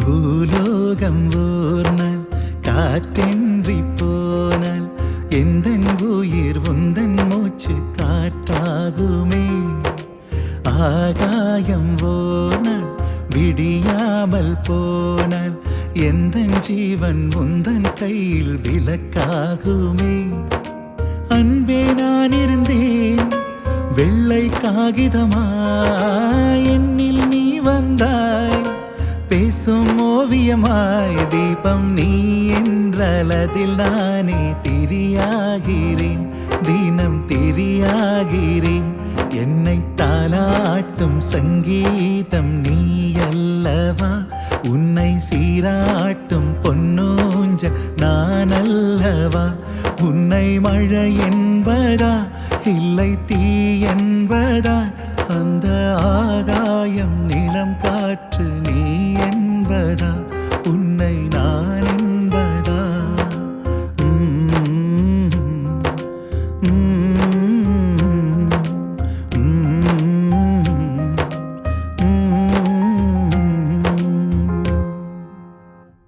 பூலோகம் ஓர் நாள் காற்றென்றி போனால் எந்தன் உயிர் உந்தன் மூச்சு காற்றாகுமே. ஆகாயம் ஓர் நாள் விடியாமல் போனால் எந்தன் ஜீவன் உந்தன் கையில் விளக்காகுமே. அன்பே நான் இருந்தேன் வெள்ளை காகிதமாய், என்னில் நீ வந்தாய் பேசும் ஓவியமாய். தீபம் நீ என்றால் அதில் நானே திரியாகிறேன், தினம் திரியாகிறேன். என்னை தாலாட்டும் சங்கீதம் நீ அல்லவா, உன்னை சீராட்டும் பொன்னூஞ்ச நான் அல்லவா. உன்னை மழை என்பதா இல்லை தீ என்பதா, அந்த ஆகாயம் நிலம் காற்று